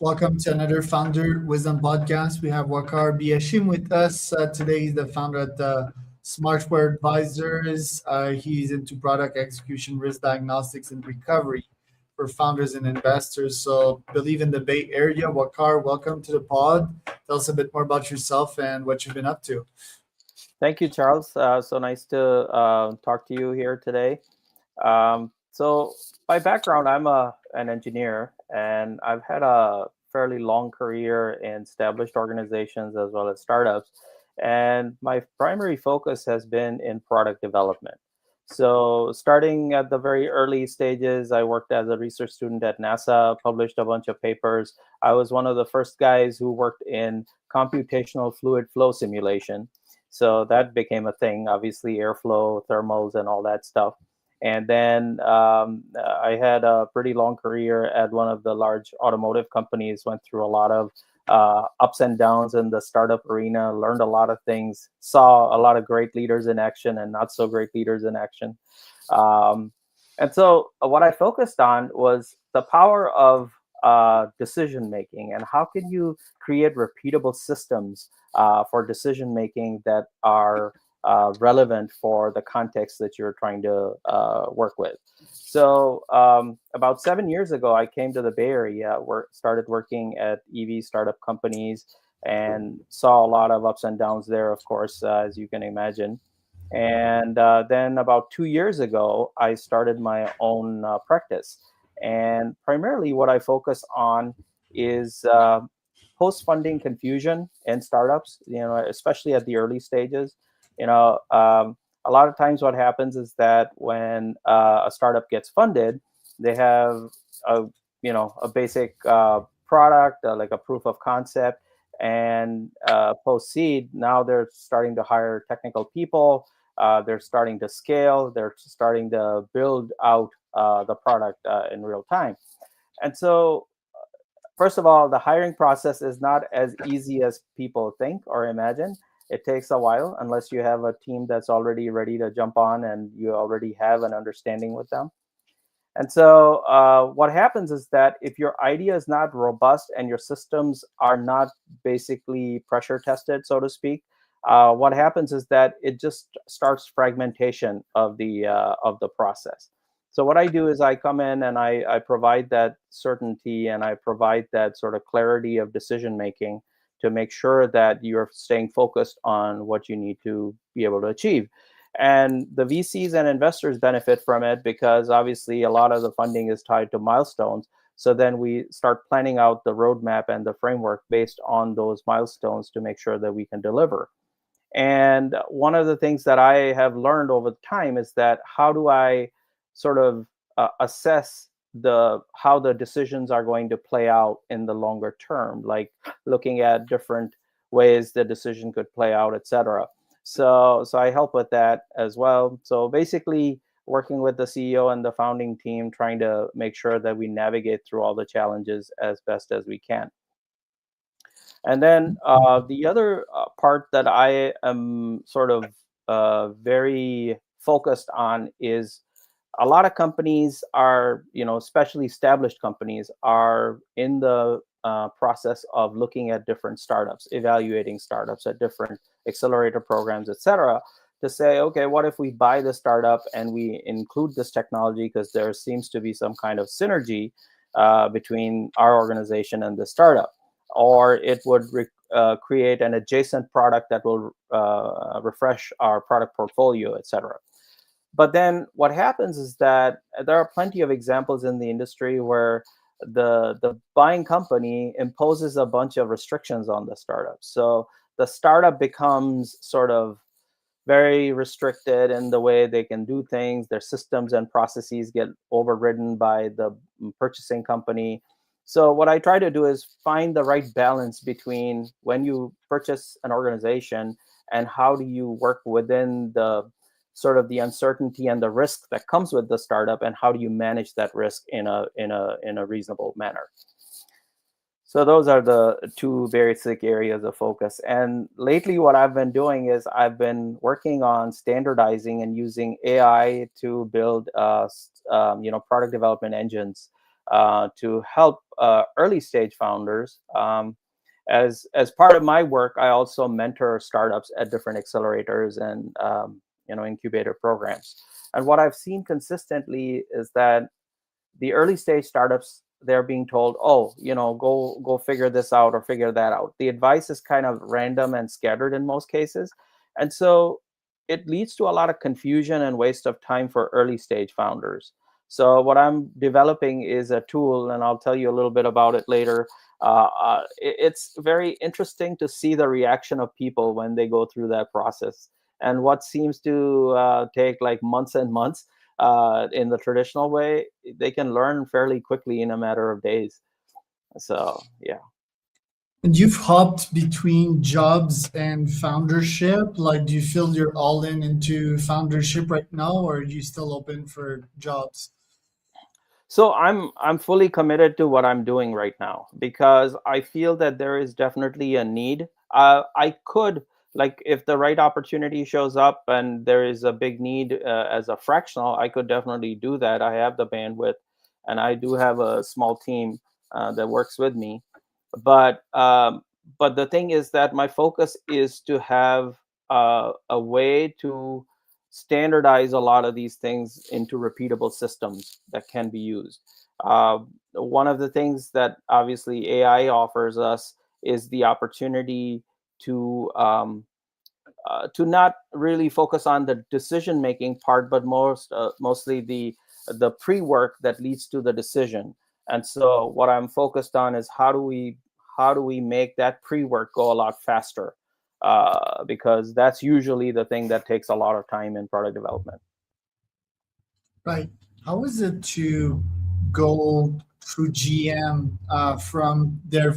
Welcome to another Founder Wisdom podcast. We have Waqar B. Hashim with us. Today, he's the founder at the Smartware Advisors. He's into product execution, risk diagnostics, and recovery for founders and investors. So, believe in the Bay Area. Waqar, welcome to the pod. Tell us a bit more about yourself and what you've been up to. Thank you, Charles. So nice to talk to you here today. So by background, I'm an engineer, and I've had a fairly long career in established organizations as well as startups. And my primary focus has been in product development. So starting at the very early stages, I worked as a research student at NASA, published a bunch of papers. I was one of the first guys who worked in computational fluid flow simulation. So that became a thing, obviously, airflow, thermals, and all that stuff. And then I had a pretty long career at one of the large automotive companies, went through a lot of ups and downs in the startup arena, learned a lot of things, saw a lot of great leaders in action and not so great leaders in action. Um, and so what I focused on was the power of decision making, and how can you create repeatable systems for decision making that are relevant for the context that you're trying to work with. So about 7 years ago, I came to the Bay Area, started working at EV startup companies, and saw a lot of ups and downs there, of course, as you can imagine. And then about 2 years ago, I started my own practice. And primarily what I focus on is post-funding confusion in startups, especially at the early stages. A lot of times what happens is that when a startup gets funded, they have a, a basic product, like a proof of concept, and post-seed, now they're starting to hire technical people. They're starting to scale. They're starting to build out the product in real time. And so, first of all, the hiring process is not as easy as people think or imagine. It takes a while unless you have a team that's already ready to jump on and you already have an understanding with them. And so what happens is that if your idea is not robust and your systems are not basically pressure tested, so to speak, what happens is that it just starts fragmentation of the process. So what I do is I come in and I provide that certainty, and I provide that sort of clarity of decision making to make sure that you're staying focused on what you need to be able to achieve. And the VCs and investors benefit from it because obviously a lot of the funding is tied to milestones. So then we start planning out the roadmap and the framework based on those milestones to make sure that we can deliver. And one of the things that I have learned over time is that how do I sort of assess how the decisions are going to play out in the longer term, like looking at different ways the decision could play out, et cetera. So I help with that as well. So basically, working with the CEO and the founding team, trying to make sure that we navigate through all the challenges as best as we can. And then the other part that I am sort of very focused on is a lot of companies are, especially established companies, are in the process of looking at different startups, evaluating startups at different accelerator programs, et cetera, to say, okay, what if we buy the startup and we include this technology because there seems to be some kind of synergy between our organization and the startup, or it would create an adjacent product that will refresh our product portfolio, et cetera. But then what happens is that there are plenty of examples in the industry where the buying company imposes a bunch of restrictions on the startup. So the startup becomes sort of very restricted in the way they can do things. Their systems and processes get overridden by the purchasing company. So what I try to do is find the right balance between when you purchase an organization and how do you work within the sort of the uncertainty and the risk that comes with the startup, and how do you manage that risk in a reasonable manner. So those are the two basic areas of focus. And lately what I've been doing is I've been working on standardizing and using AI to build product development engines to help early stage founders. As part of my work, I also mentor startups at different accelerators and incubator programs. And what I've seen consistently is that the early stage startups, they're being told, oh, go figure this out or figure that out. The advice is kind of random and scattered in most cases, and so it leads to a lot of confusion and waste of time for early stage founders. So what I'm developing is a tool, and I'll tell you a little bit about it later. It's very interesting to see the reaction of people when they go through that process, and what seems to take like months and months in the traditional way, they can learn fairly quickly in a matter of days. So yeah. And you've hopped between jobs and foundership. Like, do you feel you're all in into foundership right now, or are you still open for jobs? So I'm fully committed to what I'm doing right now because I feel that there is definitely a need. I could, like, if the right opportunity shows up and there is a big need as a fractional, I could definitely do that. I have the bandwidth, and I do have a small team that works with me. But but the thing is that my focus is to have a way to standardize a lot of these things into repeatable systems that can be used. One of the things that obviously AI offers us is the opportunity to not really focus on the decision making part, but mostly the pre-work that leads to the decision. And so what I'm focused on is how do we make that pre-work go a lot faster, because that's usually the thing that takes a lot of time in product development. Right. How is it to go through GM from their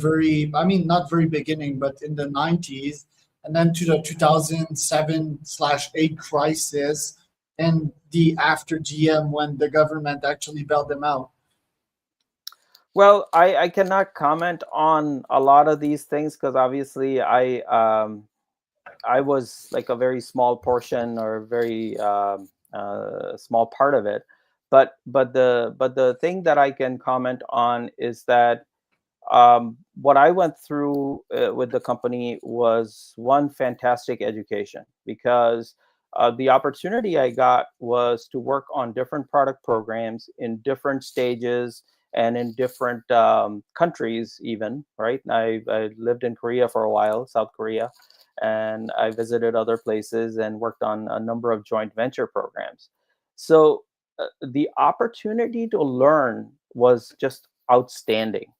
I mean, not very beginning, but in the 90s, and then to the 2007/8 crisis, and the after GM when the government actually bailed them out? Well, I cannot comment on a lot of these things because obviously I was like a very small portion or very small part of it. But the thing that I can comment on is that what I went through with the company was one fantastic education, because the opportunity I got was to work on different product programs in different stages and in different countries, even, right? I lived in Korea for a while, South Korea, and I visited other places and worked on a number of joint venture programs. So the opportunity to learn was just outstanding.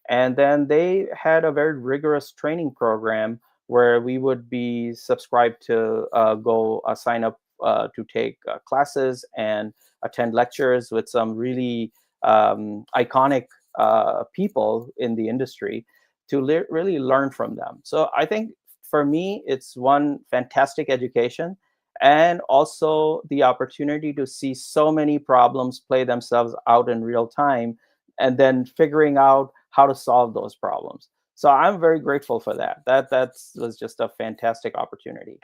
And then they had a very rigorous training program where we would be subscribed to go sign up to take classes and attend lectures with some really iconic people in the industry to really learn from them. So I think for me, it's one fantastic education, and also the opportunity to see so many problems play themselves out in real time, and then figuring out how to solve those problems. So I'm very grateful for that. That was just a fantastic opportunity.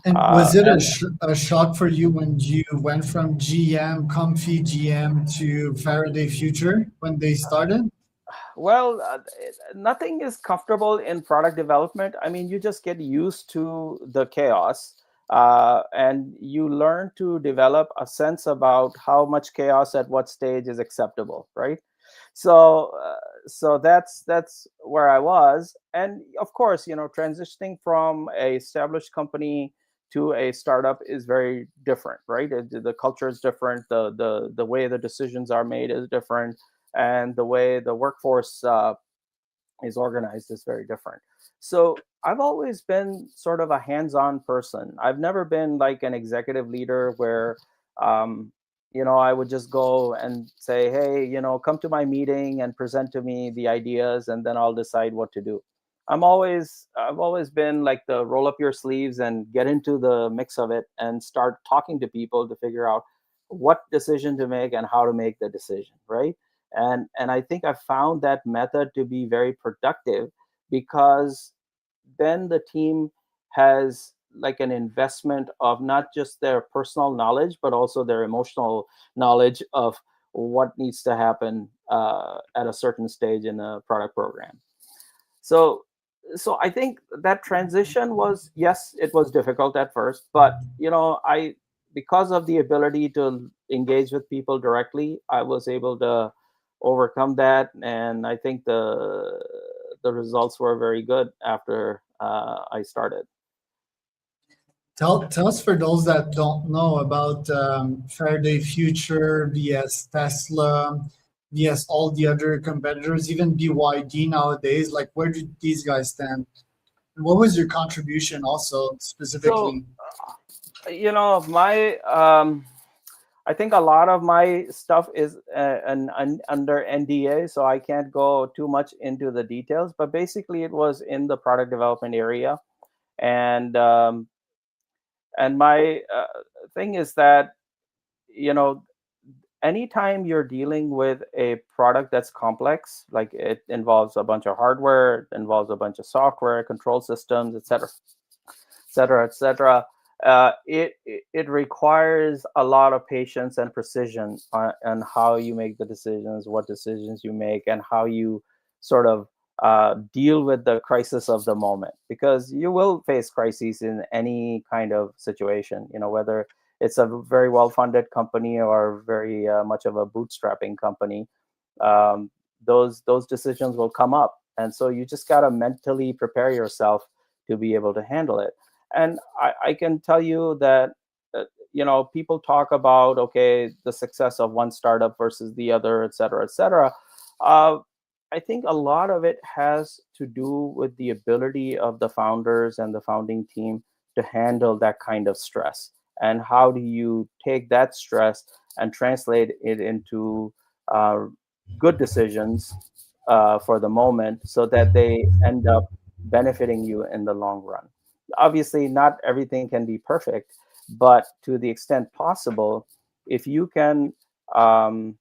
And was it And a shock for you when you went from GM, Comfy GM, to Faraday Future when they started? well, nothing is comfortable in product development. I mean, you just get used to the chaos, and you learn to develop a sense about how much chaos at what stage is acceptable, right? So, so that's where I was, and of course, transitioning from a established company to a startup is very different, right? The culture is different, the way the decisions are made is different, and the way the workforce is organized is very different. So I've always been sort of a hands-on person. I've never been like an executive leader where um, I would just go and say, hey, come to my meeting and present to me the ideas, and then I'll decide what to do. I've always been like the roll up your sleeves and get into the mix of it and start talking to people to figure out what decision to make and how to make the decision, right? And I think I found that method to be very productive, because then the team has like an investment of not just their personal knowledge but also their emotional knowledge of what needs to happen at a certain stage in a product program. So I think that transition was, yes, it was difficult at first, but I, because of the ability to engage with people directly, I was able to overcome that, and I think the results were very good after I started. Tell us, for those that don't know about Faraday Future, vs Tesla, vs all the other competitors, even BYD nowadays. Like, where do these guys stand? And what was your contribution also So specifically? my I think a lot of my stuff is under NDA, so I can't go too much into the details. But basically, it was in the product development area, and my thing is that you know anytime you're dealing with a product that's complex, like it involves a bunch of hardware, it involves a bunch of software, control systems, etc., etc., etc., it requires a lot of patience and precision on how you make the decisions, what decisions you make, and how you sort of deal with the crisis of the moment, because you will face crises in any kind of situation, whether it's a very well-funded company or very much of a bootstrapping company. um, those decisions will come up, and so you just got to mentally prepare yourself to be able to handle it. And I can tell you that people talk about, okay, the success of one startup versus the other, et cetera, et cetera. uh, I think a lot of it has to do with the ability of the founders and the founding team to handle that kind of stress, and how do you take that stress and translate it into uh, good decisions for the moment, so that they end up benefiting you in the long run. Obviously, not everything can be perfect, but to the extent possible, if you can um,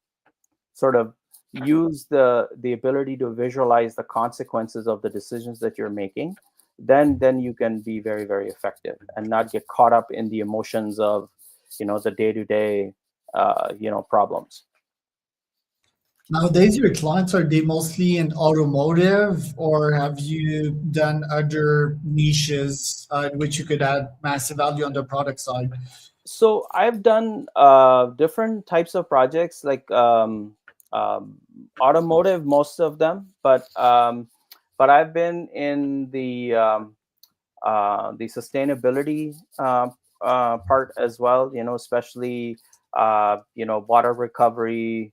sort of use the ability to visualize the consequences of the decisions that you're making, then you can be very, very effective and not get caught up in the emotions of the day-to-day problems. Nowadays, your clients, are they mostly in automotive, or have you done other niches in which you could add massive value on the product side? So I've done different types of projects, like um, automotive, most of them, but I've been in the sustainability part as well. Especially water recovery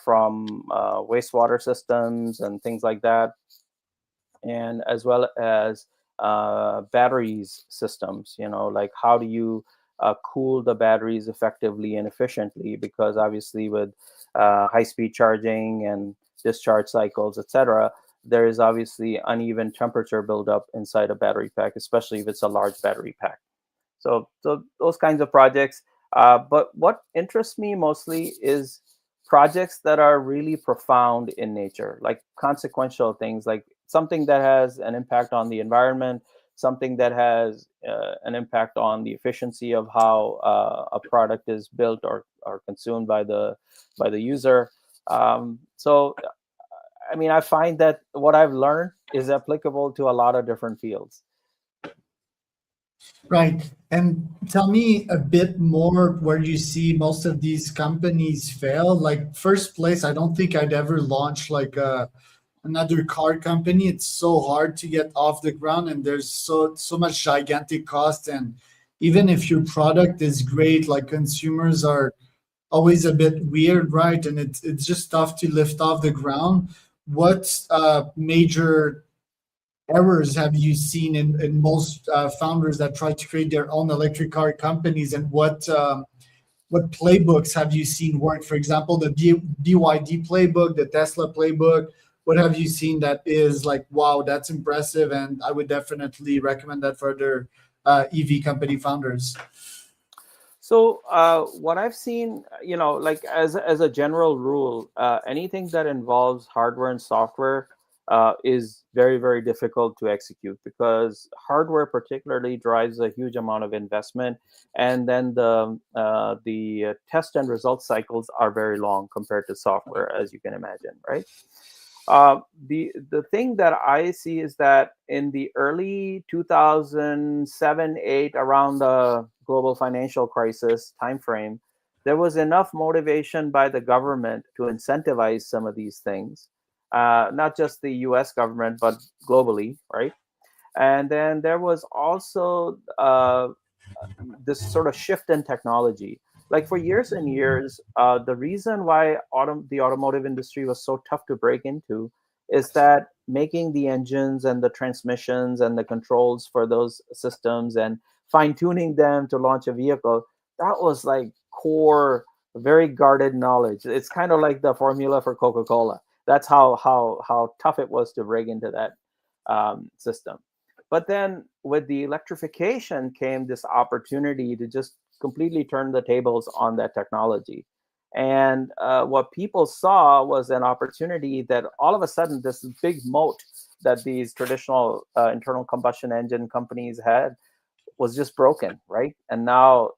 from wastewater systems and things like that, and as well as batteries systems. Like, how do you cool the batteries effectively and efficiently, because obviously with high speed charging and discharge cycles, etc., there is obviously uneven temperature buildup inside a battery pack, especially if it's a large battery pack. So those kinds of projects. But what interests me mostly is projects that are really profound in nature, like consequential things, like something that has an impact on the environment, something that has an impact on the efficiency of how a product is built or consumed by the user. So I mean, I find that what I've learned is applicable to a lot of different fields. Right. And tell me a bit more where you see most of these companies fail. Like, first place, I don't think I'd ever launch like another car company. It's so hard to get off the ground, and there's so much gigantic cost. And even if your product is great, like, consumers are always a bit weird, right? And it's just tough to lift off the ground. What major errors have you seen in most founders that try to create their own electric car companies, and what playbooks have you seen work? For example, the BYD playbook, the Tesla playbook. What have you seen that is like, wow, that's impressive, and I would definitely recommend that for other EV company founders? So what I've seen, like as a general rule, anything that involves hardware and software, is very, very difficult to execute because hardware particularly drives a huge amount of investment, and then the test and result cycles are very long compared to software, as you can imagine, right? The thing that I see is that in the early 2007, 8, around the global financial crisis timeframe, there was enough motivation by the government to incentivize some of these things, not just the U.S. government, but globally, right? And then there was also this sort of shift in technology. Like for years and years, the reason why the automotive industry was so tough to break into is that making the engines and the transmissions and the controls for those systems and fine tuning them to launch a vehicle, that was like core, very guarded knowledge. It's kind of like the formula for Coca-Cola. That's how tough it was to break into that system. But then with the electrification came this opportunity to just completely turn the tables on that technology. And what people saw was an opportunity that all of a sudden this big moat that these traditional internal combustion engine companies had was just broken, right? And now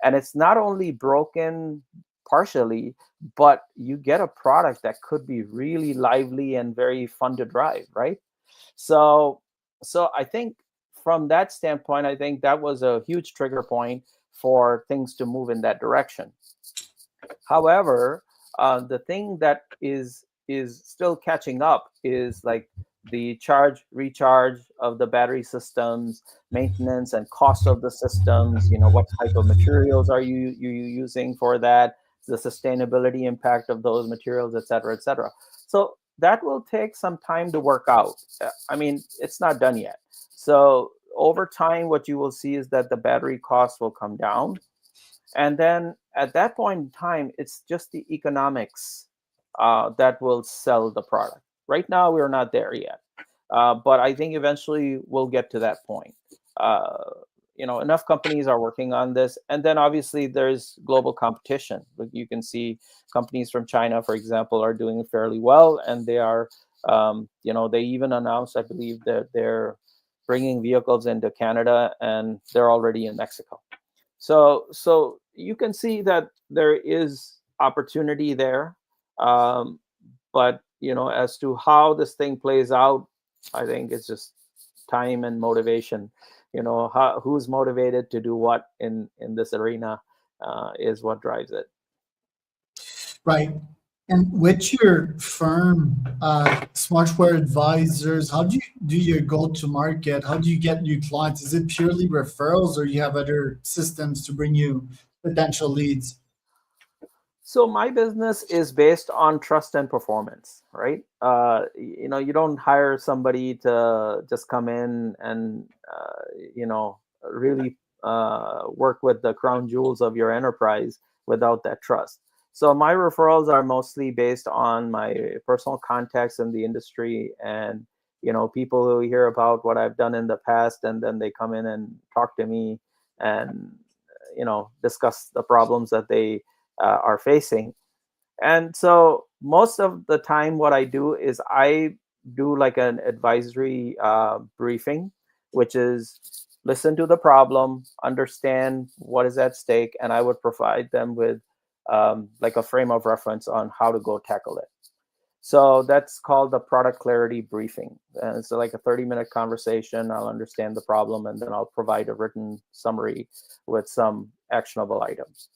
and it's not only broken partially, but you get a product that could be really lively and very fun to drive, right? So, so I think from that standpoint, I think that was a huge trigger point for things to move in that direction. However, the thing that is still catching up is like the charge recharge of the battery systems, maintenance and cost of the systems. You know, what type of materials are you using for that, the sustainability impact of those materials, et cetera, et cetera. So that will take some time to work out. I mean, it's not done yet. So over time, what you will see is that the battery costs will come down. And then at that point in time, it's just the economics that will sell the product. Right now, we're not there yet. But I think eventually we'll get to that point. Uh, enough companies are working on this. And then obviously there's global competition. Like you can see companies from China, for example, are doing fairly well. And they are, they even announced, I believe, that they're bringing vehicles into Canada and they're already in Mexico. So you can see that there is opportunity there, but as to how this thing plays out, I think it's just time and motivation. Who's motivated to do what in this arena is what drives it. Right. And with your firm, Smartware Advisors, how do you do your go-to-market? How do you get new clients? Is it purely referrals, or you have other systems to bring you potential leads? So my business is based on trust and performance, right? You don't hire somebody to just come in and really work with the crown jewels of your enterprise without that trust. So my referrals are mostly based on my personal contacts in the industry, and people who hear about what I've done in the past, and then they come in and talk to me and discuss the problems that they are facing. And so most of the time what I do is I do like an advisory briefing, which is listen to the problem, understand what is at stake, and I would provide them with like a frame of reference on how to go tackle it. So that's called the product clarity briefing. And it's like a 30-minute conversation. I'll understand the problem, and then I'll provide a written summary with some actionable items.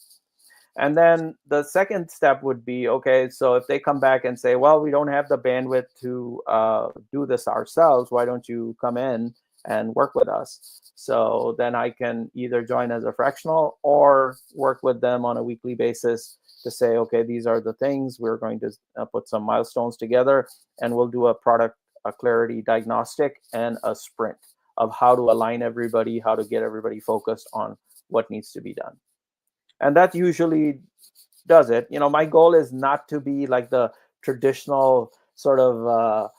And then the second step would be, okay, so if they come back and say, well, we don't have the bandwidth to do this ourselves, why don't you come in and work with us? So then I can either join as a fractional or work with them on a weekly basis to say, okay, these are the things. We're going to put some milestones together, and we'll do a clarity diagnostic and a sprint of how to align everybody, how to get everybody focused on what needs to be done. And that usually does it. My goal is not to be like the traditional sort of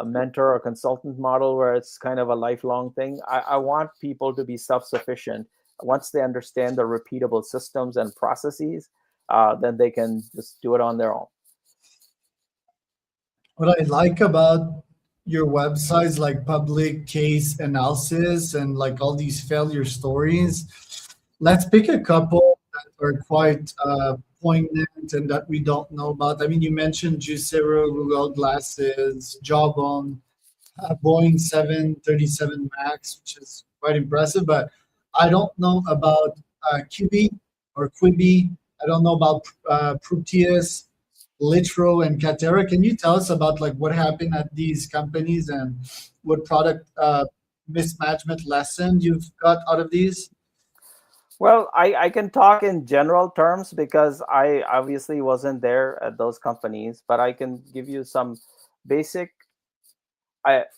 mentor or consultant model where it's kind of a lifelong thing. I want people to be self-sufficient. Once they understand the repeatable systems and processes, then they can just do it on their own. What I like about your websites, like public case analysis and like all these failure stories, let's pick a couple that are quite poignant and that we don't know about. I mean, you mentioned Juicero, Google Glasses, Jawbone, Boeing 737 Max, which is quite impressive. But I don't know about Quibi or Quibi. I don't know about Proteus, Litro, and Catera. Can you tell us about like what happened at these companies and what product mismanagement lesson you've got out of these? Well, I can talk in general terms because I obviously wasn't there at those companies, but I can give you some basic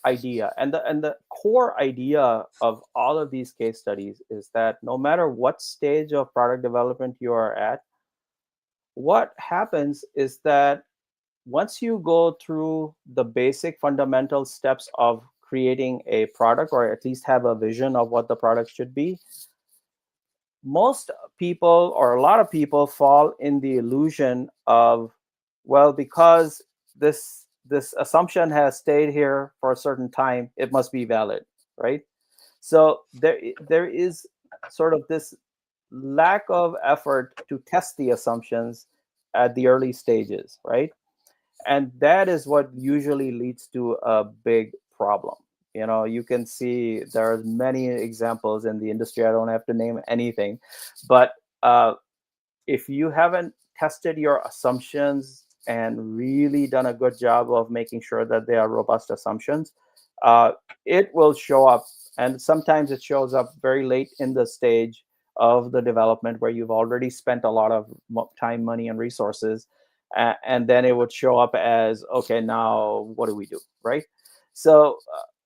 idea. And the core idea of all of these case studies is that no matter what stage of product development you are at, what happens is that once you go through the basic fundamental steps of creating a product, or at least have a vision of what the product should be, most people, or a lot of people, fall in the illusion of, well, because this assumption has stayed here for a certain time, it must be valid, right? So there is sort of this lack of effort to test the assumptions at the early stages, right? And that is what usually leads to a big problem. You can see there's many examples in the industry. I don't have to name anything, but if you haven't tested your assumptions and really done a good job of making sure that they are robust assumptions, uh, it will show up. And sometimes it shows up very late in the stage of the development where you've already spent a lot of time, money, and resources. And then it would show up as, okay, now what do we do, right? So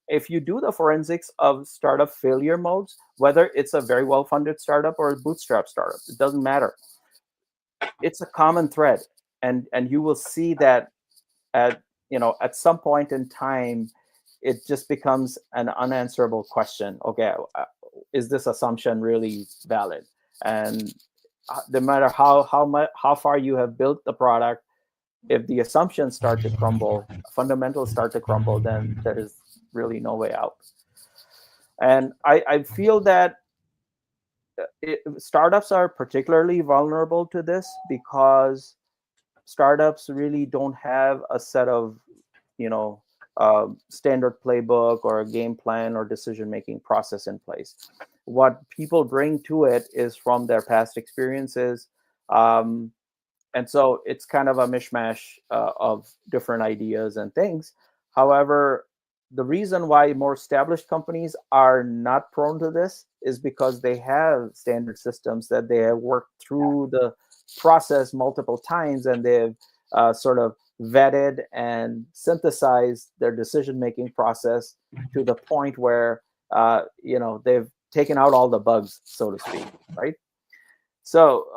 if you do the forensics of startup failure modes, whether it's a very well-funded startup or a bootstrap startup, it doesn't matter. It's a common thread, and you will see that at some point in time, it just becomes an unanswerable question. Okay, is this assumption really valid? And no matter how far you have built the product, if the assumptions start to crumble, fundamentals start to crumble, then there is really no way out. And I feel that startups are particularly vulnerable to this because startups really don't have a set of you know standard playbook or a game plan or decision making process in place. What people bring to it is from their past experiences, um, and so it's kind of a mishmash of different ideas and things. However, the reason why more established companies are not prone to this is because they have standard systems that they have worked through the process multiple times, and they've sort of vetted and synthesized their decision making process to the point where they've taken out all the bugs, so to speak, right? So,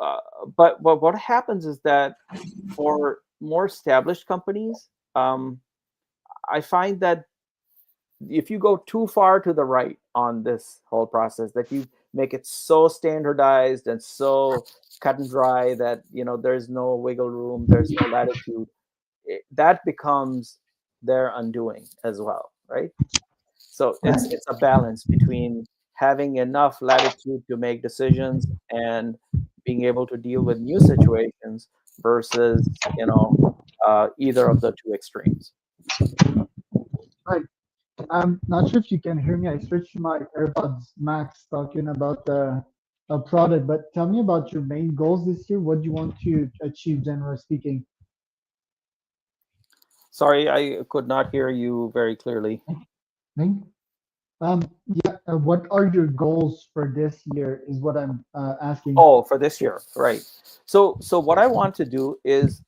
but what happens is that for more established companies, I find that if you go too far to the right on this whole process, that you make it so standardized and so cut and dry that there's no wiggle room, there's no latitude, that becomes their undoing as well, right? So it's a balance between having enough latitude to make decisions and being able to deal with new situations versus either of the two extremes. Right. I'm not sure if you can hear me. I switched to my AirPods Max talking about the a product, but tell me about your main goals this year. What do you want to achieve, generally speaking? Sorry, I could not hear you very clearly. Me? Um, yeah, what are your goals for this year is what I'm asking. Oh, for this year, right. So what I want to do is,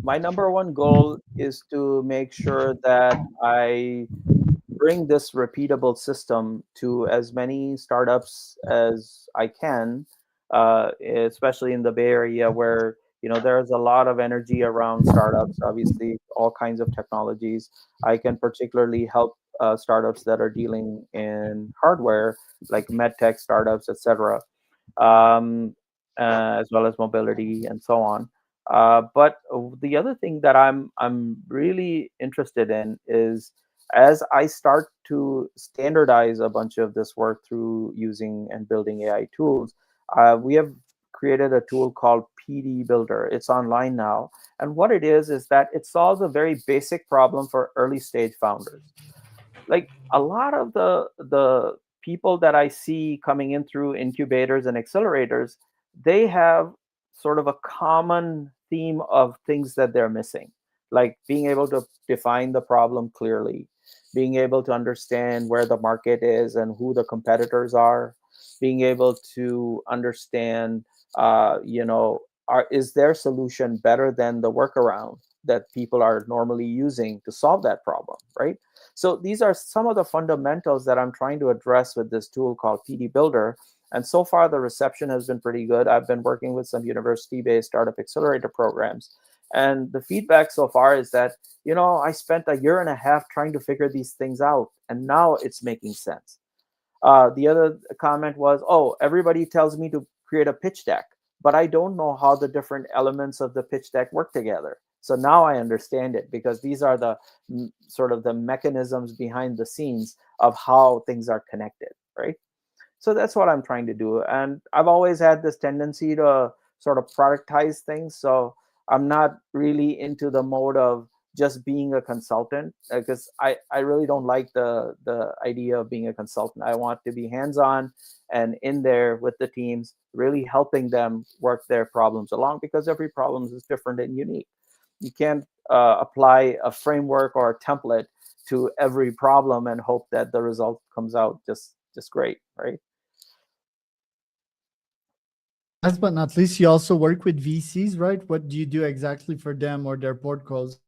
my number one goal is to make sure that I bring this repeatable system to as many startups as I can, especially in the Bay Area, where there's a lot of energy around startups. Obviously, all kinds of technologies. I can particularly help startups that are dealing in hardware, like medtech startups, etc., um, as well as mobility and so on. But the other thing that I'm really interested in is, as I start to standardize a bunch of this work through using and building AI tools, we have created a tool called PD Builder. It's online now, and what it is that it solves a very basic problem for early stage founders. Like a lot of the people that I see coming in through incubators and accelerators, they have sort of a common theme of things that they're missing, like being able to define the problem clearly, being able to understand where the market is and who the competitors are, being able to understand, is their solution better than the workaround that people are normally using to solve that problem, right? So these are some of the fundamentals that I'm trying to address with this tool called PD Builder. And so far, the reception has been pretty good. I've been working with some university-based startup accelerator programs. And the feedback so far is that, I spent a year and a half trying to figure these things out, and now it's making sense. The other comment was, oh, everybody tells me to create a pitch deck, but I don't know how the different elements of the pitch deck work together. So now I understand it, because these are the sort of the mechanisms behind the scenes of how things are connected, right? So that's what I'm trying to do. And I've always had this tendency to sort of productize things. So I'm not really into the mode of just being a consultant, because I really don't like the idea of being a consultant. I want to be hands-on and in there with the teams, really helping them work their problems along, because every problem is different and unique. You can't apply a framework or a template to every problem and hope that the result comes out just great, right? Last but not least, you also work with VCs, right? What do you do exactly for them or their port calls?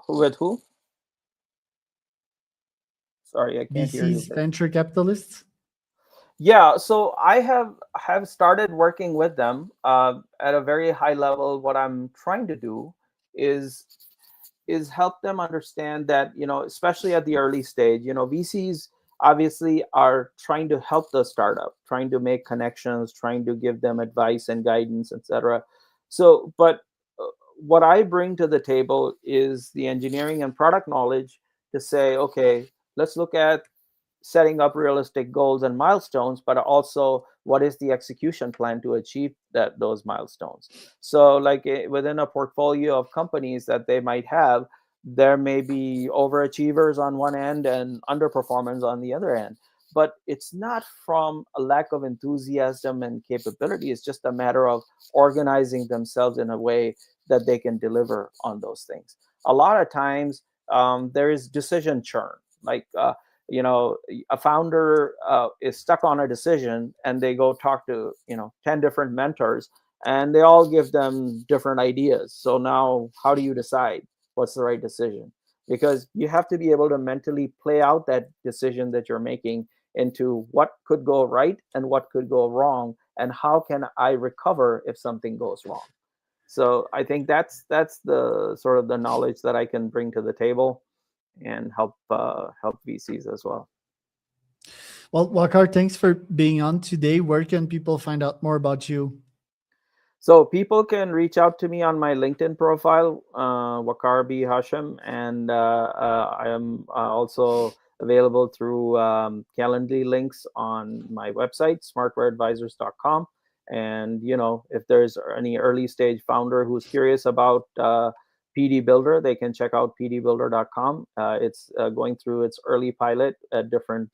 With who? Sorry, I can't hear you. VCs, venture capitalists? Yeah, so I have started working with them at a very high level. What I'm trying to do is help them understand that, especially at the early stage, VCs obviously are trying to help the startup, trying to make connections, trying to give them advice and guidance, etc. So, but what I bring to the table is the engineering and product knowledge to say, okay, let's look at setting up realistic goals and milestones, but also what is the execution plan to achieve those milestones. So like within a portfolio of companies that they might have, there may be overachievers on one end and underperformance on the other end. But it's not from a lack of enthusiasm and capability. It's just a matter of organizing themselves in a way that they can deliver on those things. A lot of times there is decision churn. Like a founder is stuck on a decision, and they go talk to 10 different mentors, and they all give them different ideas. So now how do you decide what's the right decision? Because you have to be able to mentally play out that decision that you're making into what could go right and what could go wrong, and how can I recover if something goes wrong. So I think that's the sort of the knowledge that I can bring to the table and help VCs as well. Well, Waqar, thanks for being on today. Where can people find out more about you? So people can reach out to me on my LinkedIn profile, Waqar B Hashim, and I am also available through Calendly links on my website, smartwareadvisors.com. And if there's any early stage founder who's curious about PD Builder, they can check out pdbuilder.com. It's going through its early pilot at different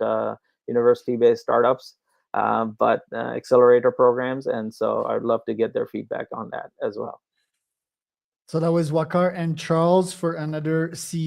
university-based startups, but accelerator programs. And so I'd love to get their feedback on that as well. So that was Waqar and Charles for another CEO